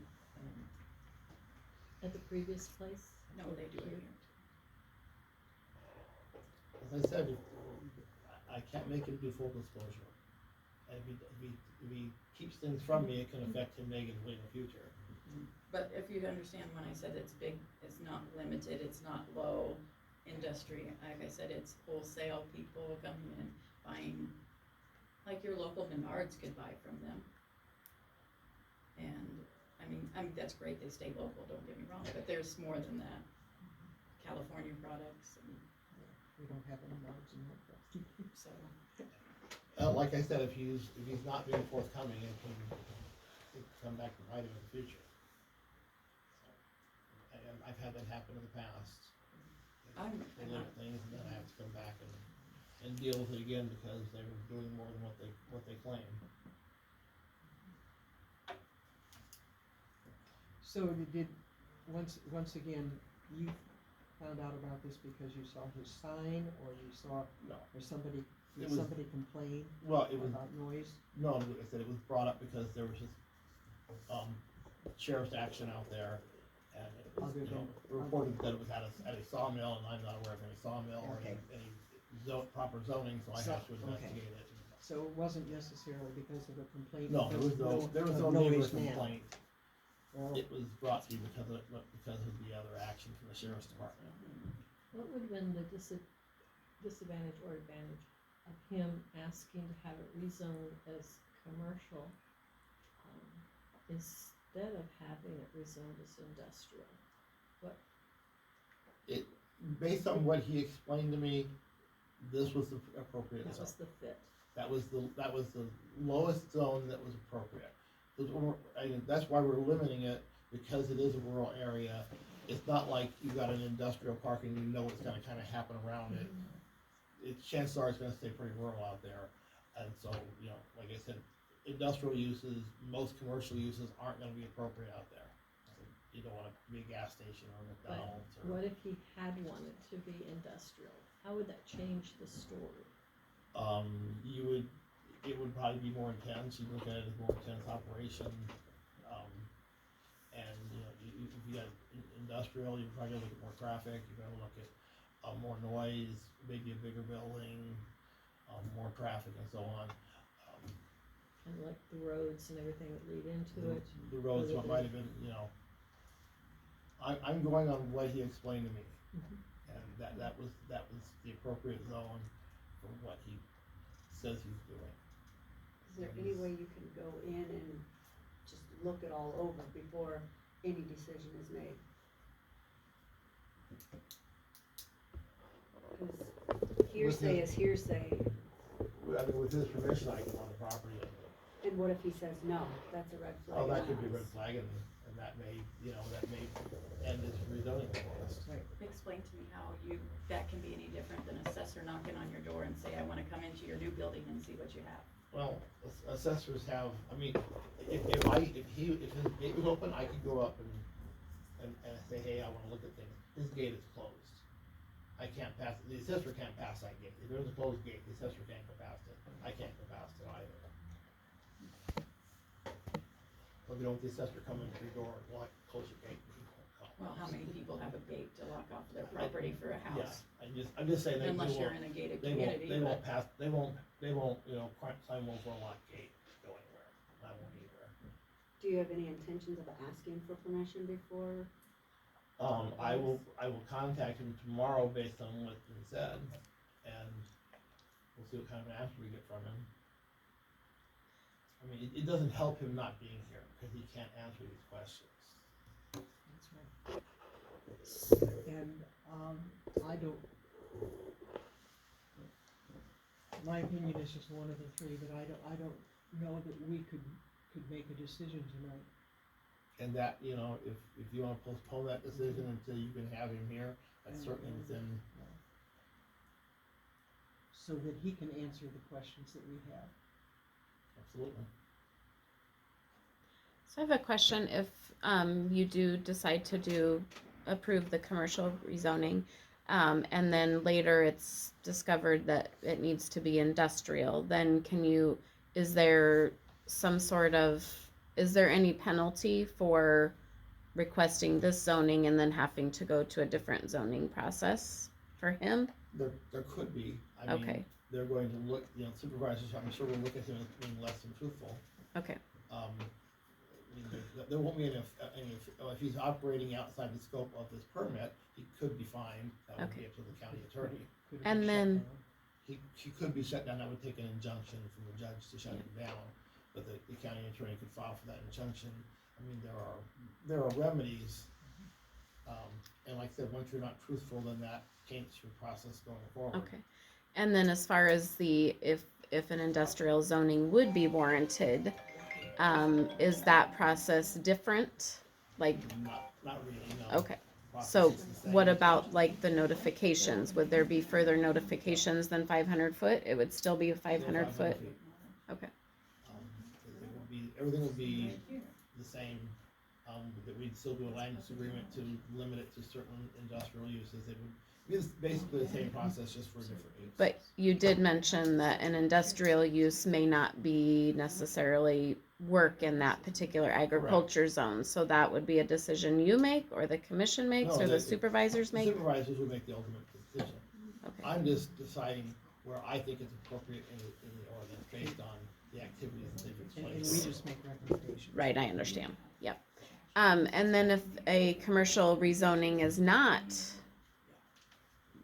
At the previous place? No, they do it here. As I said, I can't make him do full disclosure. And if he keeps things from me, it can affect him negatively in the future. But if you understand when I said it's big, it's not limited, it's not low industry, like I said, it's wholesale, people coming in, buying, like your local Menards could buy from them. And, I mean, that's great, they stay local, don't get me wrong, but there's more than that. California products, and We don't have any marks in that. so, Like I said, if he's not being forthcoming, it can come back to bite him in the future. And I've had that happen in the past. They limit things and then I have to come back and deal with it again because they were doing more than what they claim. So you did, once again, you found out about this because you saw his sign, or you saw, No. or somebody, It did was- somebody complain Well, it was, about noise? no, like I said, it was brought up because there was just, sheriff's action out there. And it was, Other you know, than- reported that it was at a sawmill, and I'm not aware of any sawmill or Okay. any proper zoning, so I have to Okay. investigate it. So it wasn't necessarily because of a complaint? No, there was because no of neighbor noise now. complaint. Well, It was brought to you because of the other action from the sheriff's department. What would have been the disadvantage or advantage of him asking to have it rezoned as commercial, instead of having it rezoned as industrial? Based on what he explained to me, this was the appropriate That zone. was the fit. That was the lowest zone that was appropriate. That's why we're limiting it, because it is a rural area. It's not like you've got an industrial park and you know what's gonna kinda happen around it. Chances are it's gonna stay pretty rural out there. And so, you know, like I said, industrial uses, most commercial uses aren't gonna be appropriate out there. You don't want it to be a gas station or a McDonald's or. What if he had wanted to be industrial? How would that change the story? It would probably be more intense, you look at it as more intense operation, and, you know, if you got industrial, you're probably gonna look at more traffic, you're gonna look at, more noise, maybe a bigger building, more traffic and so on. And like the roads and everything that lead into it? The roads Would it might have been, you know, I'm going on what he explained to me, Mhm. and that was the appropriate zone for what he says he's doing. Is there any way you can go in and just look it all over before any decision is made? Cause hearsay is hearsay, I mean, with his permission, I go on the property and what if he says no? That's a red flag. oh, that in could be a my red eyes. flag, and that may, that may end his rezoning request. Explain to me how that can be any different than assessor knocking on your door and say, I wanna come into your new building and see what you have. Well, assessors have, I mean, if his gate was open, I could go up and say, hey, I wanna look at things. His gate is closed. I can't pass, the assessor can't pass that gate. If there's a closed gate, the assessor can't go past it. I can't go past it either. But you don't want the assessor come into your door and close your gate. Well, how many people have a gate to lock off their property for a Yeah, house? I'm just saying, they Unless you're won't, in a gated they won't, community, they won't but pass, they won't, climb over a locked gate, go anywhere. I won't either. Do you have any intentions of asking for permission before? I will contact him tomorrow based on what's been said, and we'll see what kind of an answer we get from him. I mean, it doesn't help him not being here, because he can't answer these questions. That's right. And, I don't, my opinion is just one of the three, but I don't know that we could make a decision tonight. And that, if you wanna postpone that decision until you can have him here, that's certainly within, So that he can answer the questions that we have. absolutely. So I have a question. If you do decide to approve the commercial rezoning, and then later it's discovered that it needs to be industrial, then is there any penalty for requesting this zoning and then having to go to a different zoning process for him? There could be, Okay, they're going to look, supervisors, I'm sure will look at him as being less than truthful. okay, There won't be any, if he's operating outside the scope of this permit, he could be fined, that would be Okay. up to the county attorney. Could it And be shut then- down? He could be shut down, that would take an injunction from the judge to shut him down, but the county attorney could file for that injunction. I mean, there are remedies, and like I said, once you're not truthful, then that taints your process going forward. okay. And then as far as if an industrial zoning would be warranted, is that process different? Like, Not really, no. okay. Process So is the same. what about like the notifications? Would there be further notifications than 500 foot? It would still be a 500 foot? feet. Okay, Everything will be the same, that we'd still do a land use agreement to limit it to certain industrial uses. It would be basically the same process, just for different use. but you did mention that an industrial use may not be necessarily work in that particular agriculture zone. So that would be a decision you make, or the commission makes, No, or the supervisors The make? supervisors would make the ultimate decision. Okay, I'm just deciding where I think it's appropriate in the ordinance based on the activities that they've And we explained. just make recommendations. right, I understand, yep. And then if a commercial rezoning is not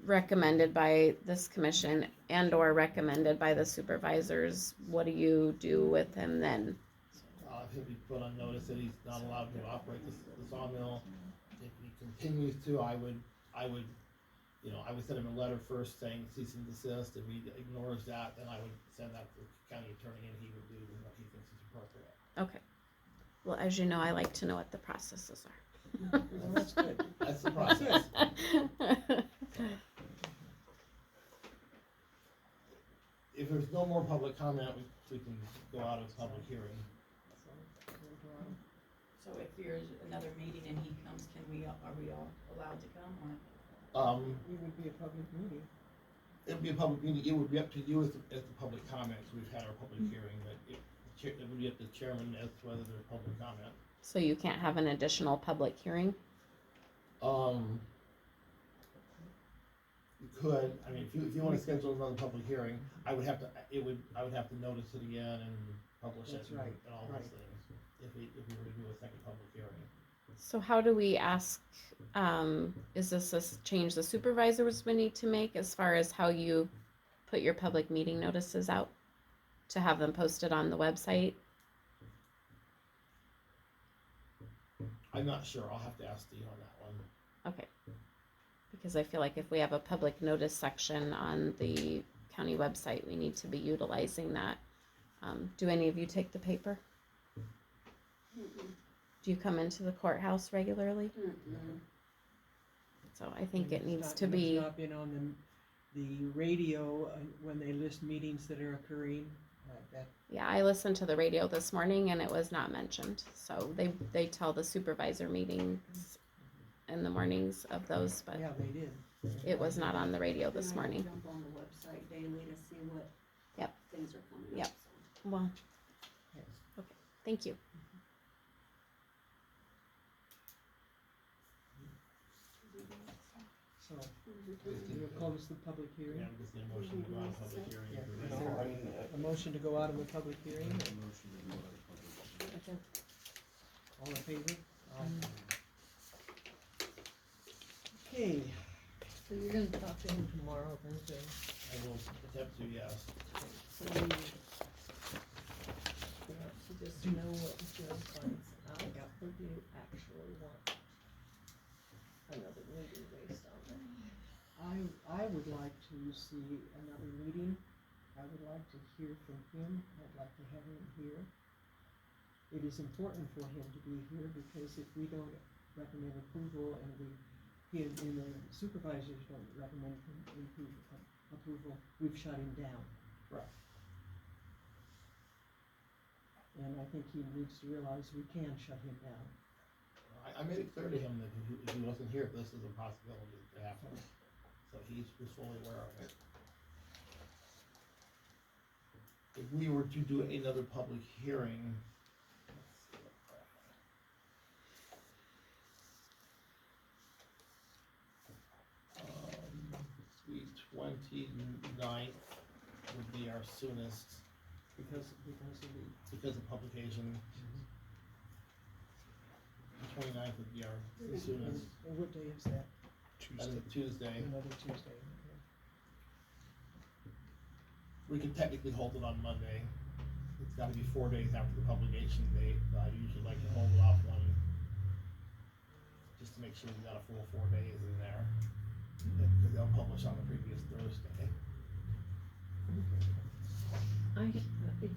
recommended by this commission and or recommended by the supervisors, what do you do with him then? He'll be put on notice that he's not allowed to operate the sawmill. If he continues to, I would send him a letter first saying cease and desist. If he ignores that, then I would send that to the county attorney, and he would do what he thinks is appropriate. Okay. Well, as you know, I like to know what the processes Well, that's good. That's the process. are. If there's no more public comment, we can go out of public hearing. So if there's another meeting and he comes, are we all allowed to come, or? It would be a public meeting. It would be a public meeting. It would be up to you as the public comments. We've had our public hearing, but it would be up to the chairman as to whether there's public comment. So you can't have an additional public hearing? You could, I mean, if you wanna schedule another public hearing, I would have to notice it again and publish it That's right, and all those right. things, if we were to do a second public hearing. So how do we ask, is this a change the supervisors would need to make as far as how you put your public meeting notices out? to have them posted on the website? I'm not sure, I'll have to ask Steve on that one. Okay. Because I feel like if we have a public notice section on the county website, we need to be utilizing that. Do any of you take the paper? Mm-mm, Do you come into the courthouse regularly? mm-mm. So I think it It's needs not- to it's be, not been on the radio when they list meetings that are occurring, that, yeah, I listened to the radio this morning and it was not mentioned. So they tell the supervisor meetings in the mornings of those, but yeah, they did. it was not on the radio this And I morning. jump on the website daily to see what Yep. things are coming Yep. up, so. Well, Yes. okay, thank you. So, we'll close the public hearing. Yeah, I'm just gonna motion to go on public hearing. Yeah. for No, this. I mean, A motion to go out of the public hearing, all in favor? Aye. Okay, So you're gonna talk to him tomorrow, Thursday? I will attempt to, yes. So we want to just know what Joe finds out, or do you actually want another meeting based on that? I would like to see another meeting. I would like to hear from him. I'd like to have him here. It is important for him to be here because if we don't recommend approval and the supervisors don't recommend approval, we've shut him down. Right. And I think he needs to realize we can shut him down. I made it clear to him that if he wasn't here, this is a possibility to happen, so he's fully aware of it. If we were to do another public hearing, the 29th would be our soonest Because of publication. The 29th would be our soonest, and what day is that? that's a Tuesday. Another Tuesday. Okay. We could technically hold it on Monday. It's gotta be 4 days after the publication date, but I usually like to hold it off one, just to make sure we got a full 4 days in there. Because they'll publish on the previous Thursday. I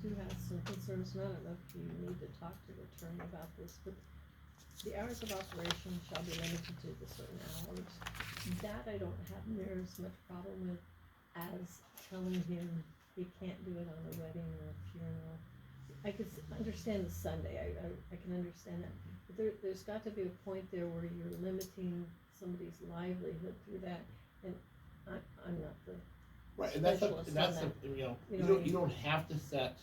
do have some concerns, not enough you need to talk to the attorney about this, but the hours of operation shall be limited to the certain hours. That I don't have near as much problem with as telling him he can't do it on a wedding or a funeral. I could understand the Sunday, I can understand that, but there's got to be a point there where you're limiting somebody's livelihood through that, and I'm not the Right, and that's up, specialist and that's, on up, you know, You you know don't, what I you don't have to set,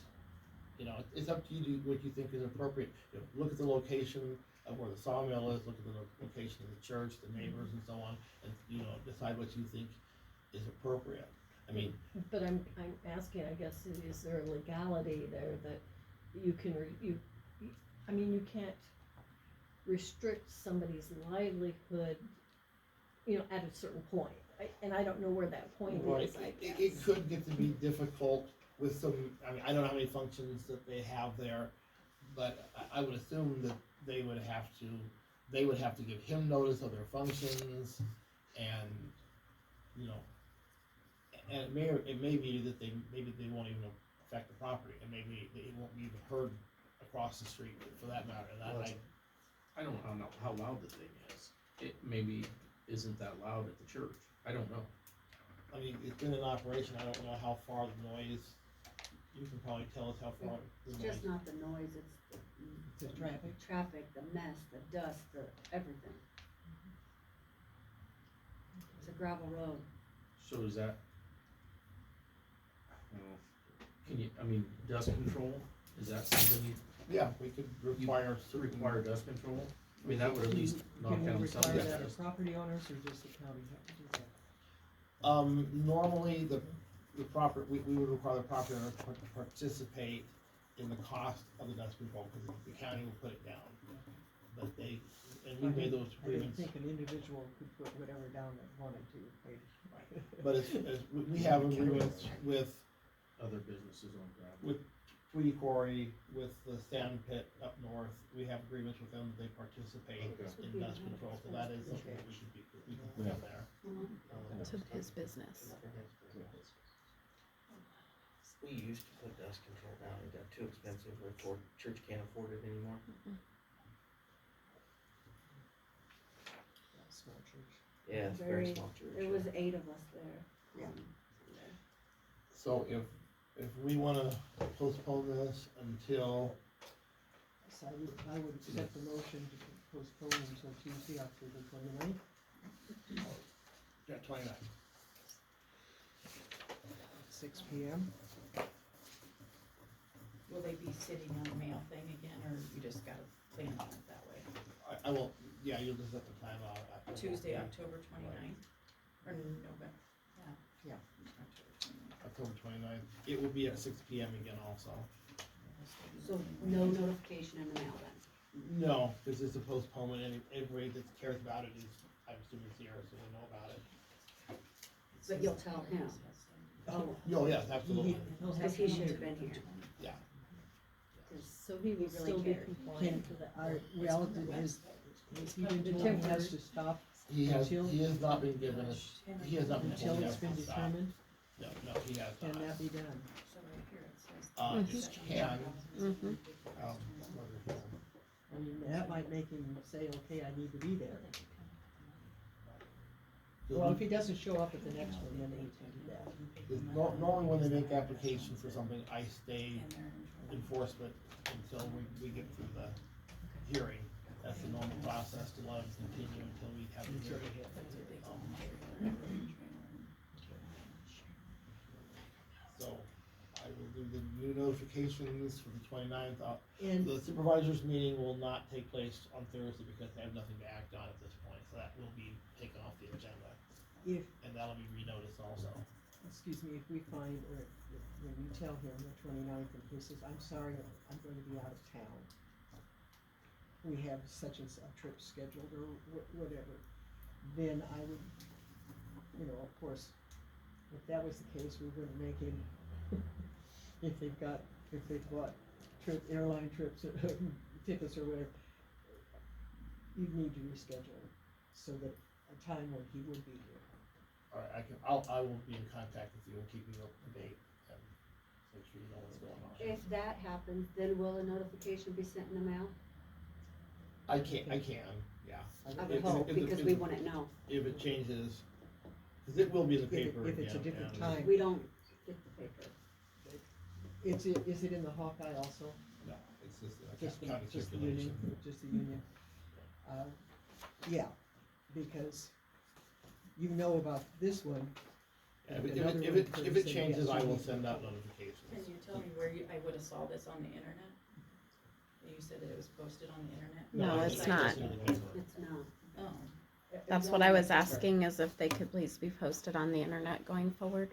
you know, it's up to you to do what you think is appropriate. You know, look at the location of where the sawmill is, look at the location of the church, the neighbors and so on, and, you know, decide what you think is appropriate. I mean, But I'm asking, I guess, is there a legality there that you can, I mean, you can't restrict somebody's livelihood, you know, at a certain point. And I don't know where that point right, is, I it guess. could get to be difficult with some, I mean, I don't know how many functions that they have there, but I would assume that they would have to give him notice of their functions, and, you know, and it may be that maybe they won't even affect the property, and maybe it won't be even heard across the street for that matter, Well, I don't know how loud the thing is. It maybe isn't that loud at the church. I don't know. I mean, it's been in operation, I don't know how far the noise, you can probably tell us how far the It's noise. just not the noise, it's The traffic? traffic, the mess, the dust, the everything. It's a gravel road. So is that, can you, I mean, dust control, is that something Yeah, we could require you require dust control? I mean, that would at least knock Can down we some require of that that of dust. property owners or just the county have to do that? Normally, the we would require the property owner to participate in the cost of the dust control, because the county will put it down. But and we made those I didn't agreements, think an individual could put whatever down they wanted to. but as we have agreements with other businesses on gravel? With Tweedy Quarry, with the sand pit up north, we have agreements with them, they participate Okay. in dust control, so that is something that we can put in there. To his business. We used to put dust control down, it got too expensive, church can't afford it anymore. Small church. Yeah, it's a very small church. There was 8 of us there. Yeah. Sunday. So if we wanna postpone this until, So I would accept the motion to postpone until Tuesday, October 29th. yeah, 29. 6 p.m. Will they be sitting on the mail thing again, or you just gotta plan on it that way? I will, yeah, you'll just have to time out. Tuesday, October 29th, or November, Yeah. October 29th. It will be at 6 p.m. again also. So no notification in the mail then? No, because it's a postponement, and everybody that cares about it is, I'm assuming, is here, so they know about it. But you'll tell him? Oh, Oh, yes, absolutely. He'll have because he to should be have been here. Yeah. 'Cause So he will really still be cared. compliant to that. Well, has he been told he has to stop He has not been given he has not been until told he it's has been to stop. determined? No, he has Can not. that be done? So right here it says. It can, Mm-hmm. whether I mean, that might make him say, okay, I need to be there. Well, if he doesn't show up at the next one, then he can do that. normally when they make applications for something, I stay enforcement until we get through the hearing. That's the normal process to let them continue until we have the hearing. So I will do the new notifications for the 29th. And The supervisors meeting will not take place on Thursday because they have nothing to act on at this point, so that will be taken off the agenda, if, and that'll be renoticed also. excuse me, if we find, or when you tell him the 29th and he says, I'm sorry, I'm going to be out of town. We have such and such a trip scheduled or whatever, then I would, you know, of course, if that was the case, we wouldn't make him, if they've bought airline trips, tickets or whatever, you'd need to reschedule so that a time when he would be here. All right, I will be in contact with you and keep you up to date and make sure you know what's going on. If that happens, then will a notification be sent in the mail? I can, yeah. I would hope, because we wouldn't know. If it changes, cause it will be in the paper again. If it's a different and- time. We don't get the paper. Is it in the Hawkeye also? No, it's just Just the the, county just the circulation. union, just the union. Yeah, because you know about this one. Yeah, and If another it, one if pretty it soon, changes, yes, I you will need to send out know. notifications. Can you tell me where I would've saw this on the internet? You said that it was posted on the internet? No, it's it's just not. in the paper. It's not. Oh, That's what I was asking, is if they could please be posted on the internet going forward.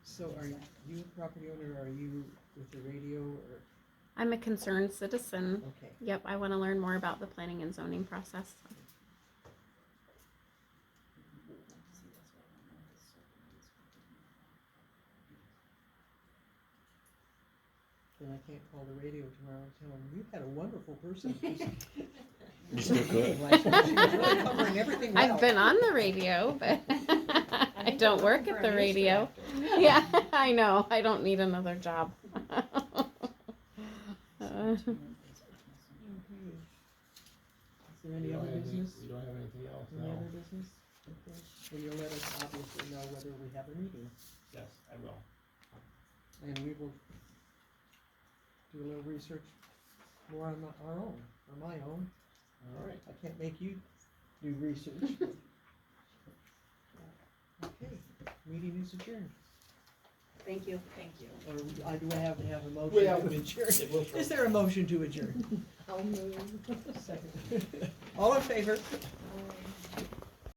So are you a property owner, or are you with the radio, or, I'm a concerned citizen. okay. Yep, I want to learn more about the planning and zoning process. Then I can't call the radio tomorrow and tell them, you had a wonderful person. You still could. Like, she was really covering everything well. I've been on the radio, but I don't work at the radio. Yeah, I know. I don't need another job. Is there any We don't other have any- business? We don't have anything else Any now. other business? Okay. Well, you'll let us obviously know whether we have a meeting, Yes, I will. and we will do a little research more on our own, on my own. All right. I can't make you do research. Okay, meeting is adjourned. Thank you. thank you. Or do I have to have a motion We to have- adjourn? it will- Is there a motion to adjourn? I'll move. Second. All in favor?